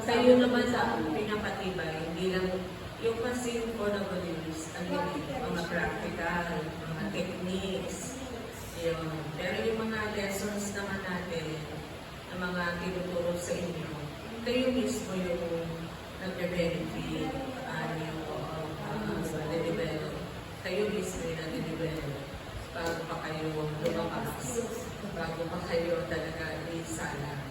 Kayo naman ang pinapatibay, hindi lang yung kasi for the values, mga practical, mga techniques, yun. Pero yung mga lessons naman natin, na mga tinuturo sa inyo, kayo mismo yung nagbe-benefit, nade-develop. Kayo mismo yung nade-develop bago pa kayo lumakas, bago pa kayo talaga isala.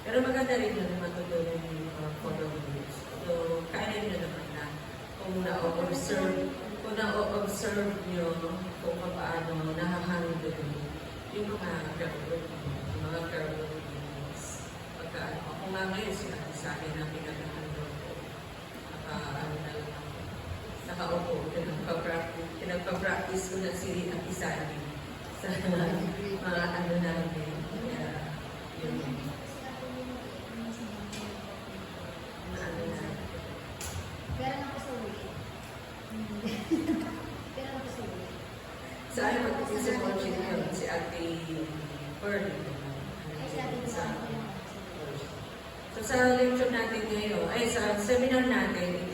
Pero maganda rin yun na matutulong yung followers. So, kaya nyo naman na kung na-observe nyo kung paano nahahandle yung mga career routines. Ako nga ngayon sinabi sa akin na pinag-handle ko. Nakaupo, pinagpa-practice ko na si Akisani sa mga ano namin. Yun. Saan mag-coaching yun? Si Ate Pearl. So sa lecture natin ngayon, sa seminar natin,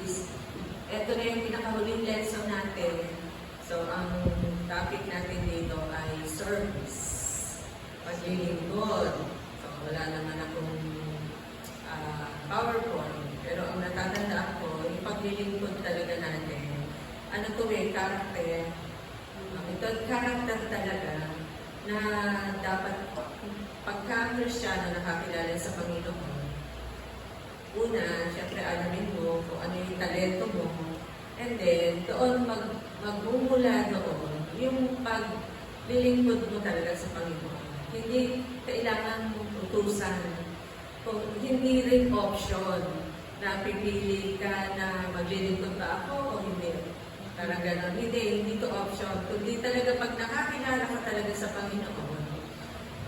ito na yung pinakahuling lesson natin. So ang topic natin dito ay service. Paglilingkod. So wala naman akong PowerPoint. Pero ang natatandaan ko, yung paglilingkod talaga natin, ano to karakter. Ito karakter talaga na dapat pagka-Kristiyano nakakilala sa Panginoon. Una, siyempre alamin mo kung ano yung talento mo. And then, doon magmumula doon yung paglilingkod mo talaga sa Panginoon. Hindi kailangan utusan. Kung hindi rin option na pipili ka na maglilingkod ba ako o hindi. Parang gano'n. Hindi to option. Kundi talaga pag nakakilala ka talaga sa Panginoon,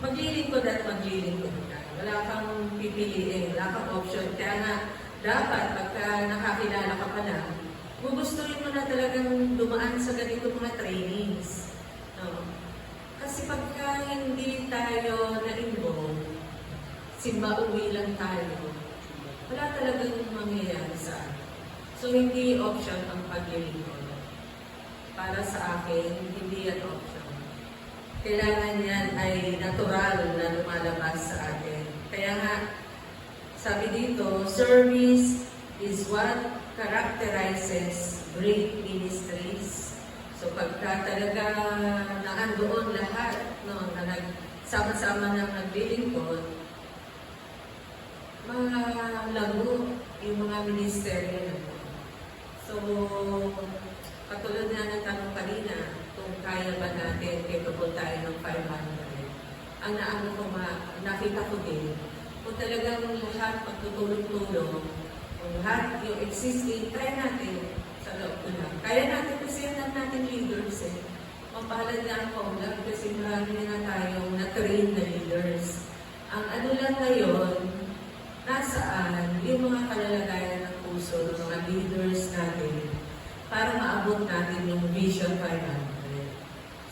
maglilingkod at maglilingkod ka. Wala kang pipiliin, wala kang option. Kaya nga, dapat pagka nakakilala ka pa lang, gugustuhin mo na talagang dumaan sa ganito mga trainings. No? Kasi pagka hindi tayo na-involve, simba-uwi lang tayo, wala talagang mangyayari sa akin. So, hindi option ang paglilingkod. Para sa akin, hindi yan option. Kailangan yan ay natural na lumalabas sa atin. Kaya nga, sabi dito, service is what characterizes great ministries. So pagka talaga naandoon lahat, no, na nagsama-sama ng naglilingkod, malago yung mga ministeryo na po. So, katulad na ng tanong kanina, kung kaya ba natin, capable tayo ng 500. Ang naano ko nakita ko din, kung talagang lahat magtutulong-tulong, kung lahat yung existing, try natin sa loob ko lang. Kaya natin kasi yan natin leaders eh. Mampalad na ako lang kasi marami na tayong na-train na leaders. Ang ano lang ngayon, nasaan yung mga kalalagayan ng puso ng mga leaders natin para maabot natin yung Vision 500.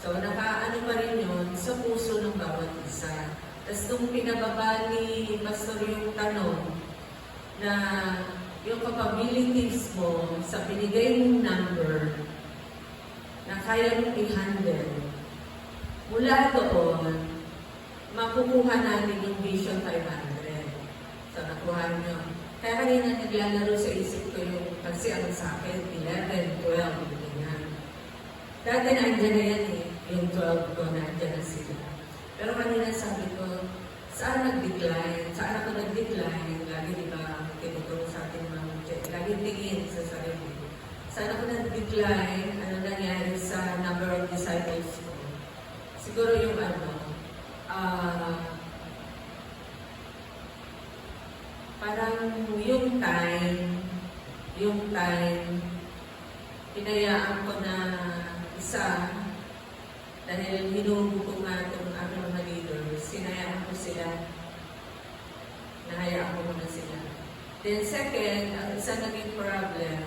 So, nakaano pa rin yun sa puso ng bawat isa. Tapos nung pinababa ni Pastor yung tanong na yung capabilities mo sa binigay mong number na kaya mong i-handle, mula doon, makukuha natin yung Vision 500. So, nakuha nyo. Kaya kanina naglalaro sa isip ko yung, kasi ang sa akin, 11, 12, ganyan. Dati nandiyan na yan eh, yung 12 ko, nandiyan na sila. Pero kanina sabi ko, saan nag-decline? Saan ako nag-decline? Lagi di ba, tinuturo sa atin mga lagi tingin sa sarili. Saan ako nag-decline? Ano nangyari sa number of disciples ko? Siguro yung parang yung time, pinayaan ko na isa, dahil hinubo ko nga itong mga leaders, sinayaan ko sila, nahayaan ko muna sila. Then second, ang isa naging problem,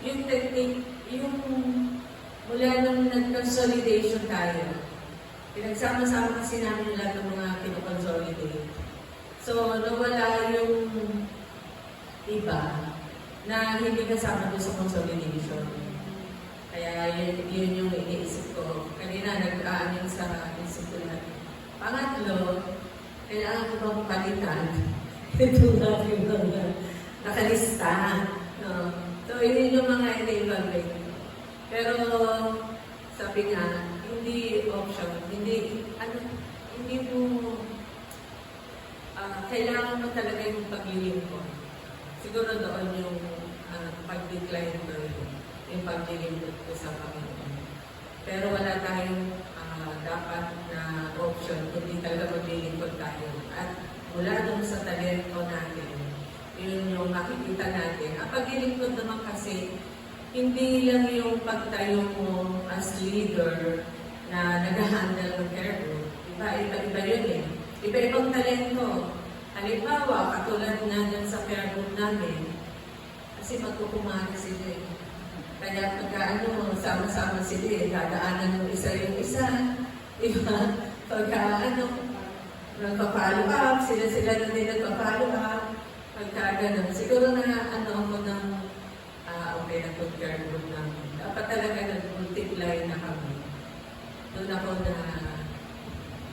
yung technique, yung mula nung nag-consolidation tayo, pinagsama-sama kasi namin lahat ng mga kinoconsolidate. So, nawala yung iba na hindi kasama doon sa consolidation. Kaya yun yung iniisip ko. Kanina nag-aanin sa isip ko na. Pangatlo, kailangan ko bang palitan itong aking mga nakalista. No? So, yun yung mga ina-evaluate. Pero, sabi nga, hindi option, hindi mo, kailangan mo talaga yung paglilingkod. Siguro doon yung pag-decline ko, yung paglilingkod ko sa Panginoon. Pero wala tayong dapat na option, kundi talaga maglilingkod tayo. At mula doon sa talento natin, yun yung makikita natin. Ang paglilingkod naman kasi, hindi lang yung pagtayo mo as leader na nag-handle ng care group. Iba yun eh. Iba-ibang talento. Halimbawa, katulad na dyan sa care group namin, kasi magkukumana sila eh. Kaya pagka sama-sama sila eh, dadaanan ng isa yung isa. Diba? Pagka nagpa-follow up, sila na din nagpa-follow up. Pagka ganun, siguro na ako ng okay na good care group namin. Dapat talaga nag-multiply na kami. Doon ako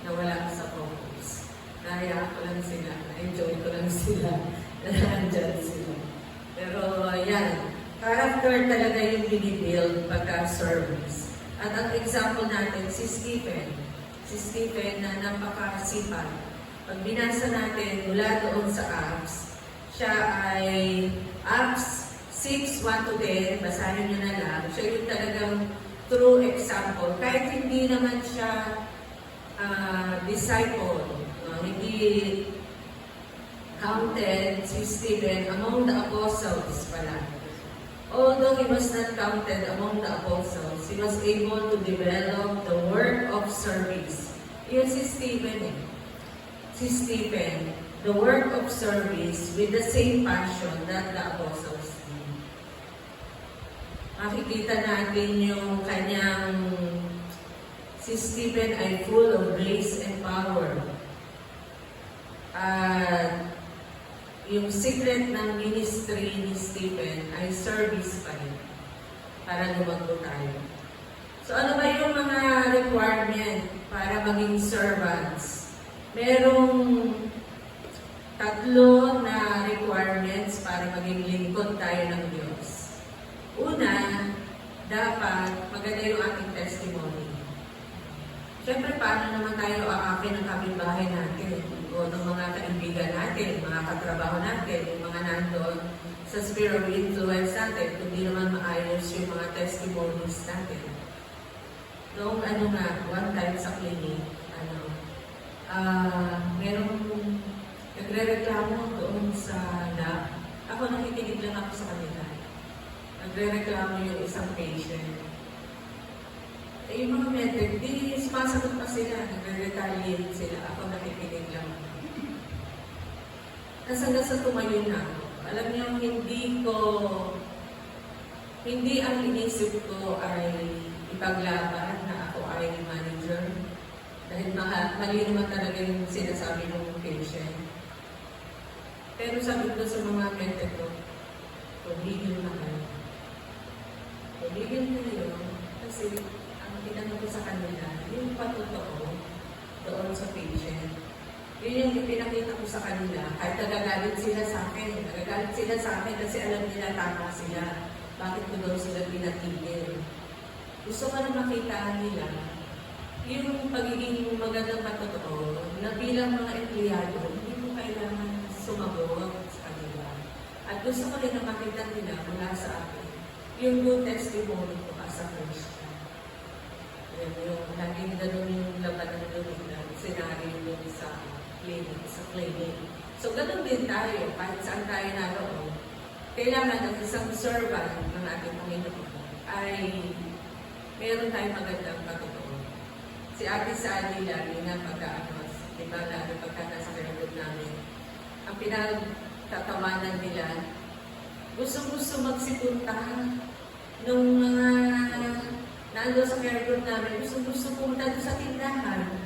nawala sa focus. Nahayaan ko lang sila, na-enjoy ko lang sila, na nandyan sila. Pero yan, character talaga yung binibuild pagka-service. At ang example natin, si Stephen. Si Stephen na napakasipag. Pag binasa natin mula doon sa Acts, siya ay Acts 6:1-10, basahin nyo na lang. Siya yung talagang true example. Kahit hindi naman siya disciple, hindi counted si Stephen among the apostles pala. Although he was not counted among the apostles, he was able to develop the work of service. Yun si Stephen eh. Si Stephen, the work of service with the same passion that the apostles did. Makikita natin yung kanyang si Stephen ay full of grace and power. Yung secret ng ministry ni Stephen ay service pa rin para lumago tayo. So ano ba yung mga requirement para maging servants? Merong 3 na requirements para maging lingkod tayo ng Diyos. Una, dapat maganda yung ating testimony. Siyempre, paano naman tayo aakit ng kapitbahay natin o ng mga kaibigan natin, mga katrabaho natin, yung mga nandoon sa sphere of influence natin, kung di naman maayos yung mga testimonies natin. Noong one time sa clinic, merong nagre-reklamo doon sa lab. Ako nakikinig lang ako sa kanila. Nagre-reklamo yung isang patient. Yung mga medic, di sumasagot pa sila, nagre-retaliate sila. Ako nakikinig lang. Hanggang sa tumayo na ako. Alam niyo, hindi ang inisip ko ay ipaglaban na ako ay manager. Dahil mali naman talaga yung sinasabi ng patient. Pero sabi ko sa mga medic ko, pabigil na kayo. Pabigil na yun. Kasi ang tinanong ko sa kanila, yung patotoo doon sa patient. Yun yung ipinakita ko sa kanila. Kahit nagagalit sila sa akin. Nagagalit sila sa akin kasi alam nila tama sila. Bakit ko daw sila pinatigil? Gusto ko na makita nila yung pagiging magandang patotoo na bilang mga empleyado, hindi mo kailangan sumagot sa kanila. At gusto ko rin na makita nila mula sa akin yung good testimony ko as a Christian. Yung laging ganun yung laban ng lumina, scenario yung sa clinic. So, ganun din tayo, kahit saan tayo naroon. Kailangan ng isang servant ng ating Panginoon ay meron tayong magandang patotoo. Si Ate Sally lagi na diba, lagi pagka nasa karagod namin, ang pinagtatawanan nila, gusto magsipunta nung mga nando sa care group namin, gusto pumunta sa tindahan.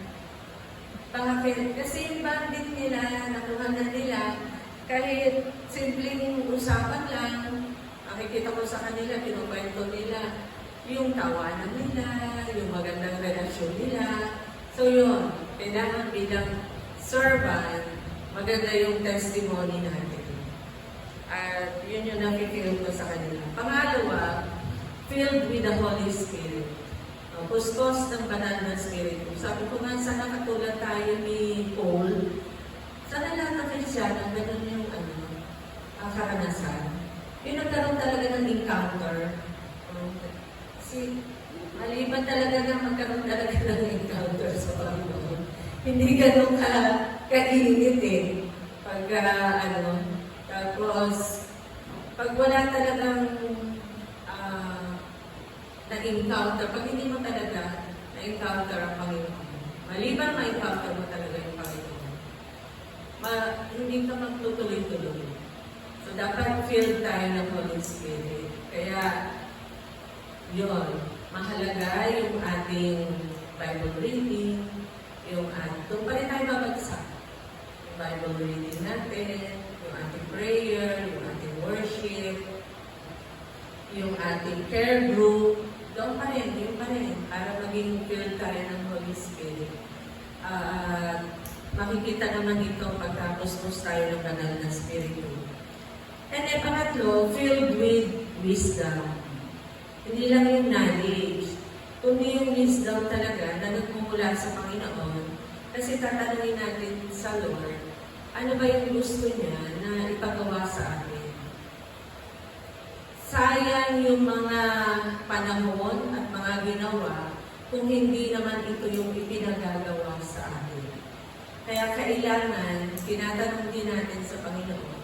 Bakit? Kasi yung bandit nila, nakuha na nila, kahit simpleng usapan lang, makikita ko sa kanila, kinukwento nila yung tawanan nila, yung magandang relasyon nila. So yun, kailangan bilang servant, maganda yung testimony natin. At yun yung nakikita ko sa kanila. Pangalawa, filled with the Holy Spirit. Puspos ng banal na Spirit. Sabi ko nga, sana katulad tayo ni Paul, sana lahat ng Kristiyan, ganun yung karanasan. Yung nagkaroon talaga ng encounter. Kasi maliban talaga na magkaroon talaga ng encounter sa Panginoon. Hindi ganun kainit eh. Pag tapos, pag wala talagang na-encounter, pag hindi mo talaga na-encounter ang Panginoon, maliban ma-encounter mo talaga yung Panginoon, hindi ka magtutuloy-tuloy. So, dapat filled tayo ng Holy Spirit. Kaya, yun, mahalaga yung ating Bible reading, yung doon pa rin tayo babagsak. Yung Bible reading natin, yung ating prayer, yung ating worship, yung ating care group, doon pa rin, yun pa rin, para maging filled tayo ng Holy Spirit. Makikita naman dito pagkapustos tayo ng banal na Spiritu. And then pangatlo, filled with wisdom. Hindi lang yung knowledge, kundi yung wisdom talaga na nagmumula sa Panginoon. Kasi tatanungin natin sa Lord, ano ba yung gusto niya na ipagawa sa atin? Sayang yung mga panahon at mga ginawa kung hindi naman ito yung ipinagagawa sa atin. Kaya kailangan, tinatanong din natin sa Panginoon,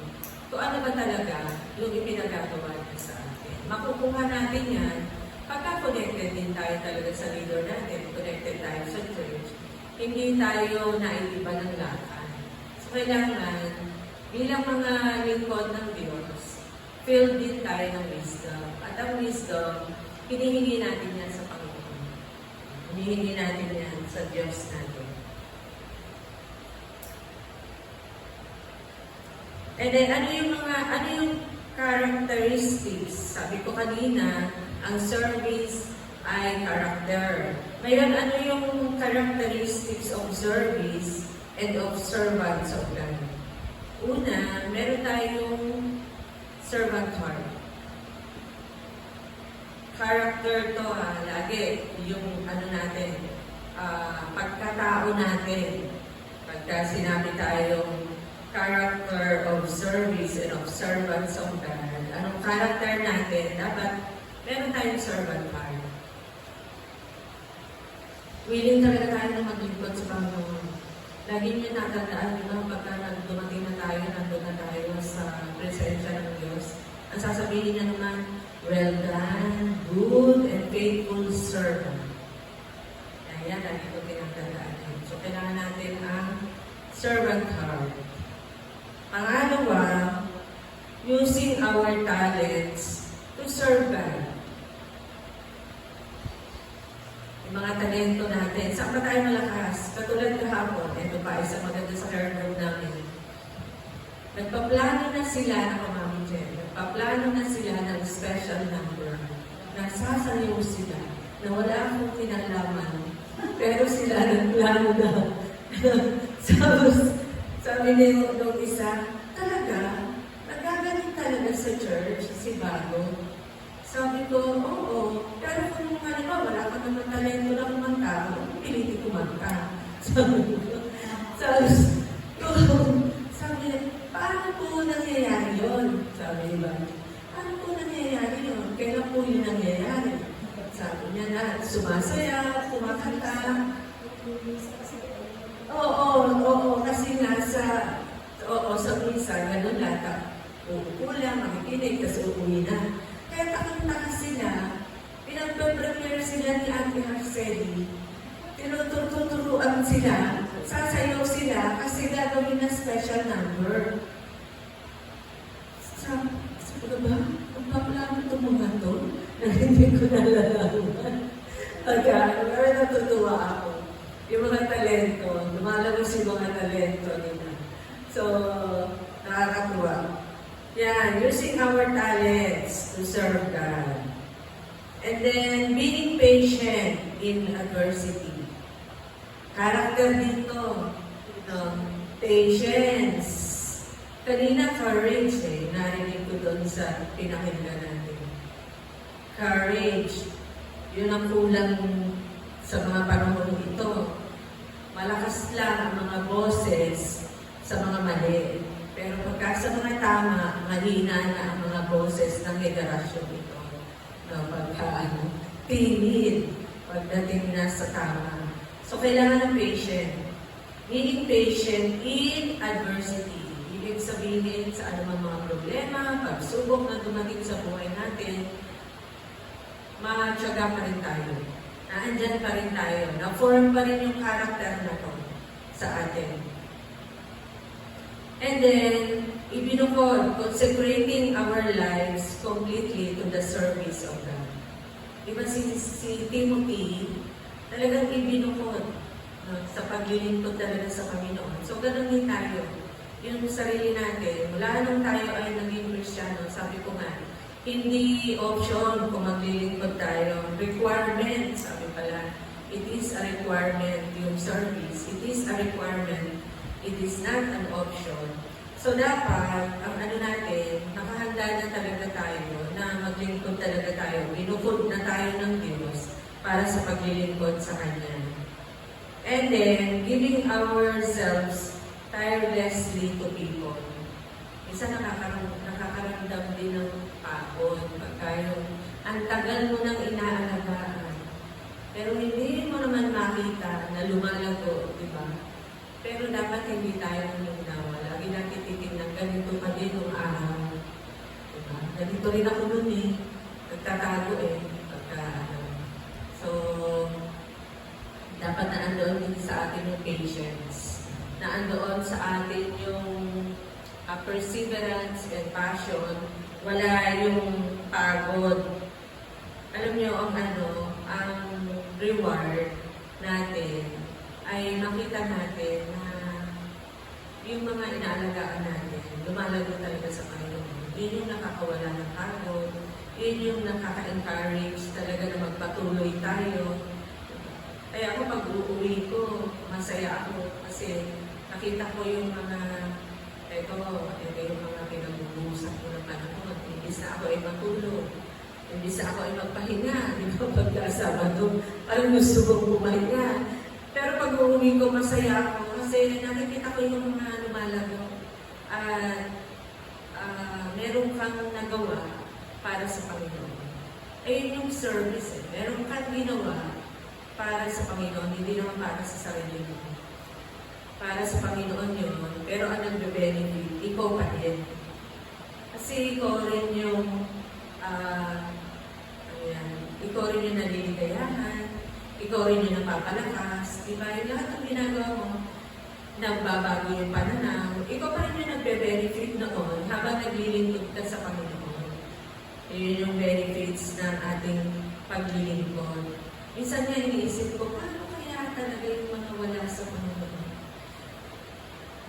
kung ano ba talaga yung ipinagagawa niya sa atin. Makukuha natin yan pagka connected din tayo talaga sa leader natin, connected tayo sa church. Hindi tayo naiiba ng lakad. So kailangan, bilang mga lingkod ng Diyos, filled din tayo ng wisdom. At ang wisdom, hinihingi natin yan sa Panginoon. Hinihingi natin yan sa Diyos natin. And then, ano yung characteristics? Sabi ko kanina, ang service ay character. Ngayon, ano yung characteristics of service and of servants of God? Una, meron tayong servant heart. Character to lagi, yung natin, pagkatao natin. Pagka sinabi tayong character of service and of servants of God. Anong character natin? Dapat meron tayong servant heart. Willing talaga tayo na maglingkod sa Panginoon. Lagi niya natandaan yun pagka dumating na tayo, nandun na tayo sa presensya ng Diyos. Ang sasabihin niya naman, well done, good and faithful servant. Ayan, lagi ko tinatandaan yun. So, kailangan natin ang servant heart. Pangalawa, using our talents to serve God. Yung mga talento natin, saan ba tayo malakas? Katulad kahapon, ito pa, isang maganda sa care group namin. Nagpaplano na sila ng Mami Jen. Nagpaplano na sila ng special number. Nasasayaw sila na wala akong kinalaman. Pero sila nagplano na. Sabi niyo nung isa, talaga, nagagaling talaga sa church, si Bago. Sabi ko, oo, pero kung wala ka naman talento na kumanta, pilitin kumanta. Sabi niya, paano po nangyayari yun? Sabi niya, paano po nangyayari yun? Kailan po yun nangyayari? Sabi niya na, sumasaya, kumakanta. Oo, kasi nasa, sa misa, gano'n lata. Kulang, makikinig, kasi uuwi na. Kaya takang-taka sila, pinag-prepare sila ni Ate Arceli. Tinuturuan sila, sasayaw sila, kasi gagawin na special number. Sabi ko ba, ang paplano itong mga to, na hindi ko nalalaman. Pero natutuwa ako. Yung mga talento, lumalabas yung mga talento nila. So, nakakatuwa. Yeah, using our talents to serve God. And then, being patient in adversity. Character dito. No? Patience. Kanina, courage eh. Narinig ko doon sa pinakinggan natin. Courage. Yun ang kulang sa mga panahon ito. Malakas lang ang mga boses sa mga mali. Pero pagka sa mga tama, mahina na ang mga boses ng henerasyon ito. No, timid pagdating na sa tama. So, kailangan ng patient. Being patient in adversity. Ibig sabihin sa anumang mga problema, pagsubok na dumating sa buhay natin, matyaga pa rin tayo. Naandyan pa rin tayo. Na-form pa rin yung character na to sa atin. And then, ibinukod, consecrating our lives completely to the service of God. Diba si Timothy, talagang ibinukod sa paglilingkod talaga sa Panginoon. So, ganun din tayo. Yung sarili natin, mula nung tayo ay naging Kristiyano, sabi ko nga, hindi option kung maglilingkod tayo. Requirement, sabi pala. It is a requirement, yung service. It is a requirement. It is not an option. So dapat, ang ano natin, nakahanda na talaga tayo na maglingkod talaga tayo. Binukod na tayo ng Diyos para sa paglilingkod sa Kanya. And then, giving ourselves tirelessly to people. Isa nakakaramdam din ng pagod. Pagka yung, ang tagal mo nang inaalagaan. Pero hindi mo naman makita na lumalago, di ba? Pero dapat hindi tayo nangyawa. Lagi natin titignan, ganito pa din yung araw. Diba? Ganito rin ako nun eh. Nagtatago eh. So, dapat na andoon din sa atin yung patience. Na andoon sa atin yung perseverance and passion. Wala yung pagod. Alam niyo, ang reward natin ay makita natin na yung mga inaalagaan natin, lumalago talaga sa Panginoon. Yun yung nakakawala ng pagod, yun yung nakaka-encourage talaga na magpatuloy tayo. Kaya ako pag uuwi ko, masaya ako kasi nakita ko yung mga, ito yung mga pinag-uusap ko ng panahon. Imbis na ako ay matulog, imbis na ako ay magpahinga, di ba pagkasabado, parang gusto kong pumahinga. Pero pag uuwi ko, masaya ako kasi nakikita ko yung mga lumalago at meron kang nagawa para sa Panginoon. Ayun yung service eh. Meron kang ginawa para sa Panginoon, hindi naman para sa sarili mo. Para sa Panginoon yun, pero ang nagbe-benefit, ikaw pa din. Kasi ikaw rin yung ikaw rin yung naliligayahan, ikaw rin yung napapalakas, di ba? Yung lahat ng ginagawa mo, nagbabago yung pananaw, ikaw pa rin yung nagbe-benefit noon habang naglilingkod ka sa Panginoon. Yun yung benefits ng ating paglilingkod. Minsan nga iniisip ko, paano kaya talaga yung mga wala sa Panginoon?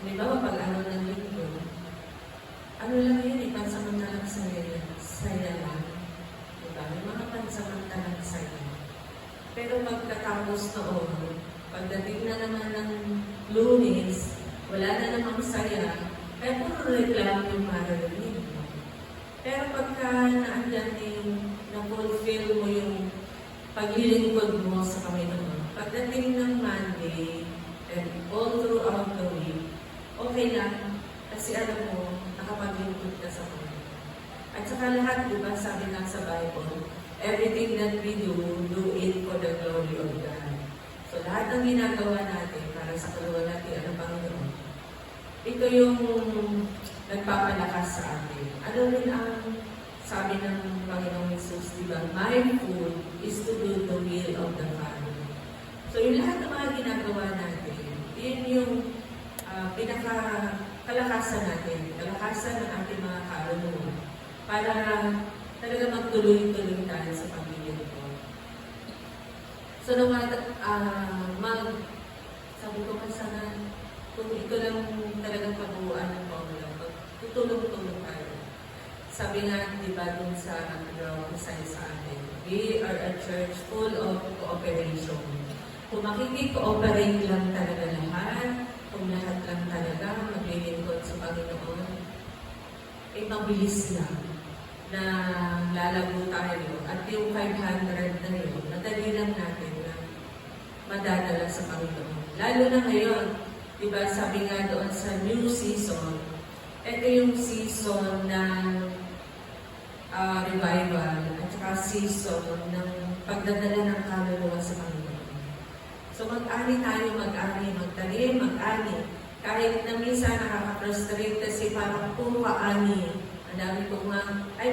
Di ba, pag ano ng lingkod, ano lang yun, pansamantalang saya lang. Di ba? May mga pansamantalang saya. Pero pagkatapos noon, pagdating na naman ng Lunes, wala na namang saya, kaya puro reklamo yung mararinig. Pero pagka naandyan yung na-fulfill mo yung paglilingkod mo sa Panginoon, pagdating ng Monday and all throughout the week, okay lang, kasi alam mo, nakapaglingkod ka sa Panginoon. At saka lahat, di ba, sabi nga sa Bible, everything that we do it for the glory of God. So, lahat ng ginagawa natin para sa kaluwalhatian ng Panginoon, ito yung nagpapalakas sa atin. Ano rin ang sabi ng Panginoong Jesus, di ba? My food is to do the will of the Father. So, yung lahat ng mga ginagawa natin, yun yung pinakakalakasan natin, kalakasan ng ating mga kaluluwa para talaga magtuloy-tuloy tayo sa pamilya ko. So, sabi ko pa sana, kung ito lang talagang pagbuuan ng Panginoon, tutulong-tulong tayo. sabi nga, di ba, dun sa sign sa atin, we are a church full of cooperation. Kung makikikooperate lang talaga lahat, kung lahat lang talaga maglilingkod sa Panginoon, eh mabilis lang na lalago tayo. At yung 500 na yun, madali lang natin na madadala sa Panginoon. Lalo na ngayon, di ba, sabi nga doon sa new season, ito yung season ng revival at saka season ng pagdadala ng kaluluwa sa Panginoon. So mag-ani tayo, magtanim, mag-ani. Kahit na minsan nakaka-frustrate kasi parang puro ani. Ang dami kong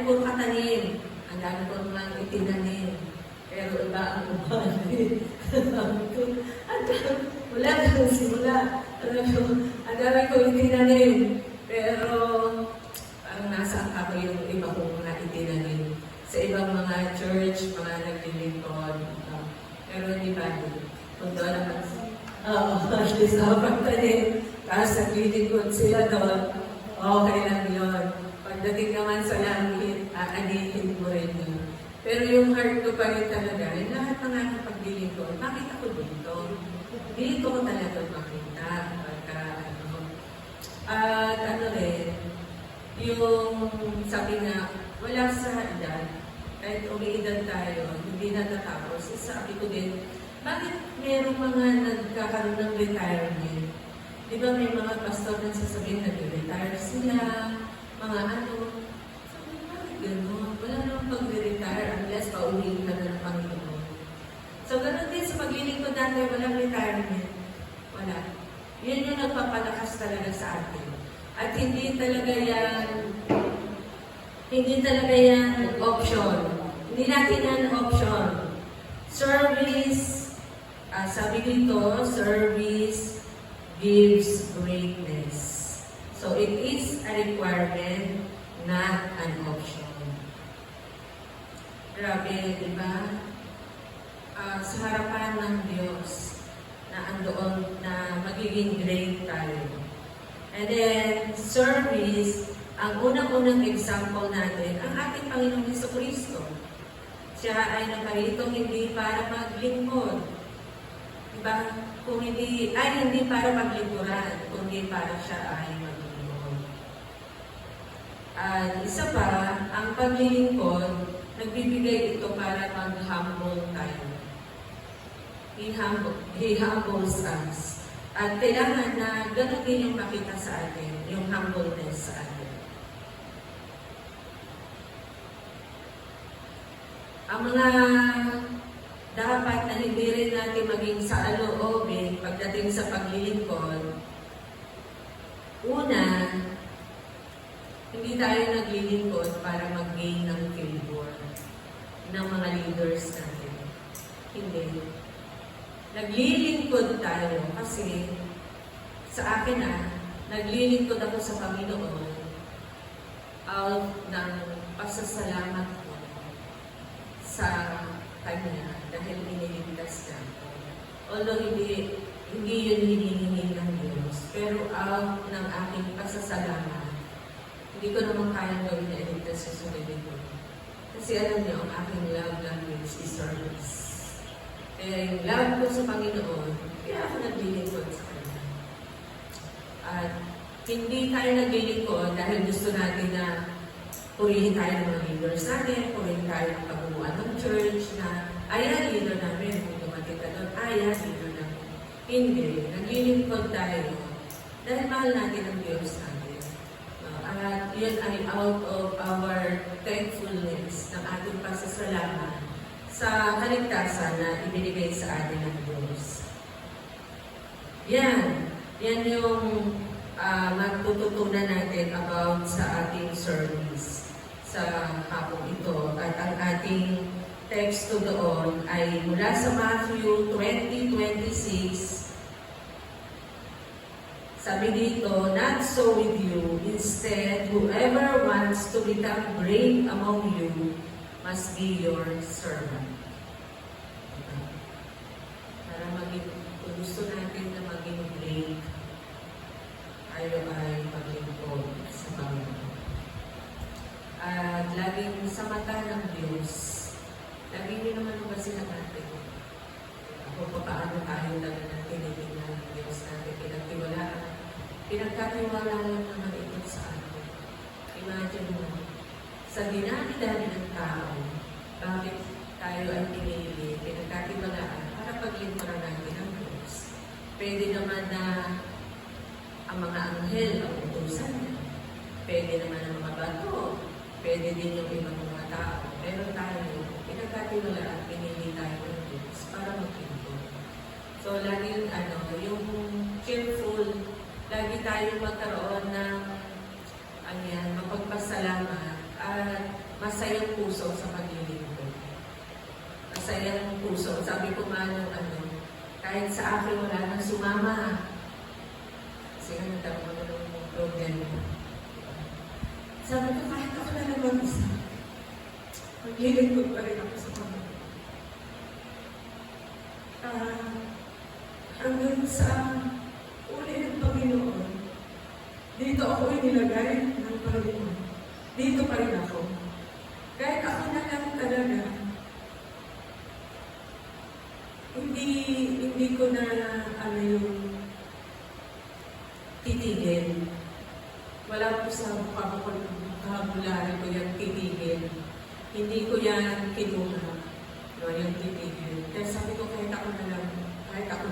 puro katanim. Ang dami kong itinanim. Pero iba ang umani. Wala kang simula. Ang dami kong itinanim. Pero parang nasaan ako yung iba kong mga itinanim. Sa ibang mga church, mga naglilingkod. Pero hindi ba kung doon naman, at least nakapagtanim, tapos naglilingkod sila doon, okay lang yun. Pagdating naman sa langit, aanihin mo rin yun. Pero yung heart ko pa rin talaga, yung lahat ng aking paglilingkod, makita ko dito. Dito ko talaga makita. At rin, yung sabi nga, wala sa edad, kahit umiidad tayo, hindi natatapos. Sabi ko din, bakit merong mga nagkakaroon ng retirement? Di ba may mga pastor na sasabihin nag-retire sila, mga ano. Sabi ko, bakit gano'n? Wala namang pag-retire unless pauwiin ka na ng Panginoon. So, gano'n din sa paglilingkod natin, walang retirement. Wala. Yun yung nagpapalakas talaga sa atin. At hindi talaga yan option. Hindi natin yan option. Service, sabi dito, service gives greatness. So it is a requirement, not an option. Grabe, di ba? Sa harapan ng Diyos na andoon na magiging great tayo. And then, service, ang unang-unang example natin, ang ating Panginoong Jesucristo. Siya ay naparito hindi para maglingkod. Diba? Hindi para maglingkuran, kundi para siya ay maglingkod. At isa pa, ang paglilingkod, nagbibigay ito para mag-humble tayo. He humbles us. At kailangan na gano'n din yung makita sa atin, yung humbleness sa atin. Ang mga dapat na hindi rin natin maging sa aloobin pagdating sa paglilingkod, una, hindi tayo naglilingkod para mag-gain ng favor ng mga leaders natin. Hindi. Naglilingkod tayo kasi sa akin naglilingkod ako sa Panginoon out ng pasasalamat ko sa Kanya dahil iniligtas niya ako. Although hindi yun hinihingi ng Diyos, pero out ng aking pasasalamat, hindi ko naman kayang gawin na iligtas sa sarili ko. Kasi alam niyo, ang aking love language is service. Kaya yung love ko sa Panginoon, kaya ako naglilingkod sa Kanya. At hindi tayo naglilingkod dahil gusto natin na purihin tayo ng mga leaders natin, purihin tayo ng pagbubuan ng church na, ayan, leader namin, kung dumating ka doon, ayan, leader namin. Hindi. Naglilingkod tayo dahil mahal natin ang Diyos natin. At yun ay out of our thankfulness ng ating pasasalamat sa kaligtasan na ibinigay sa atin ng Diyos. Yan yung matututunan natin about sa ating service sa hapong ito. At ang ating text doon ay mula sa Matthew 20:26. Sabi dito, not so with you. Instead, whoever wants to become great among you must be your servant. Para kung gusto natin na maging great, tayo ay maglingkod sa Panginoon. sarili naman ba sila natin? Kung paano tayo talaga tinitingnan ng Diyos natin, pinagtiwalaan. Pinagkatiwala lang naman ito sa atin. Imagine mo, sa dinami-dami ng tao, bakit tayo ay pinili, pinagkatiwalaan para paglingkuran natin ang Diyos. Pwede naman na ang mga anghel ang utusan niya. Pwede naman ang mga bato. Pwede din yung ibang mga tao. Pero tayo, pinagkatiwalaan, pinili tayo ng Diyos para maglingkod. So, lagi yung cheerful, lagi tayo magkaroon ng mapagpasalamat at masayang puso sa paglilingkod. Masayang puso. Sabi ko nga kahit sa akin wala nang sumama. Kasi nga nagkaroon ko ng problema. Sabi ko, kahit ako na naman isa, maglilingkod pa rin ako sa Panginoon. Hanggang sa uli ng Panginoon, dito ako inilagay ng Panginoon. Dito pa rin ako. Kahit ako na lang talaga, hindi ko na yung titigil. Wala po sa vocabulary ko yung titigil. Hindi ko yan kinuha. Yung titigil. Kaya sabi ko, kahit ako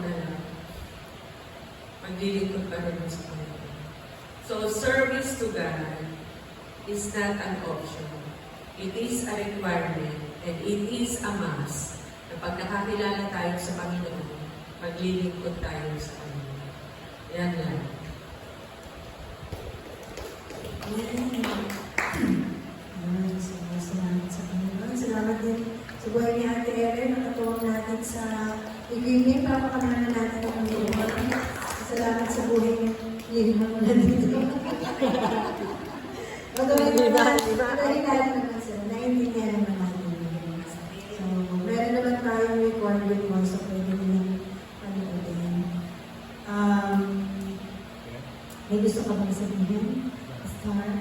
na lang, maglilingkod pa rin sa Panginoon. So, service to God is not an option. It is a requirement and it is a must. Kapag nakakilala tayo sa Panginoon, maglilingkod tayo sa Panginoon. Yan lang. Salamat sa Panginoon. Salamat din sa buhay ni Ate Ellen. Nakatuwang natin sa igingin para makamana natin ang Panginoon. Salamat sa buhay ni Limang na dito. Naiintindihan naman sila. Naiintindihan naman natin. So, meron naman tayong recorded mo so pwede nilang panoodin. May gusto ka bang sabihin? Star?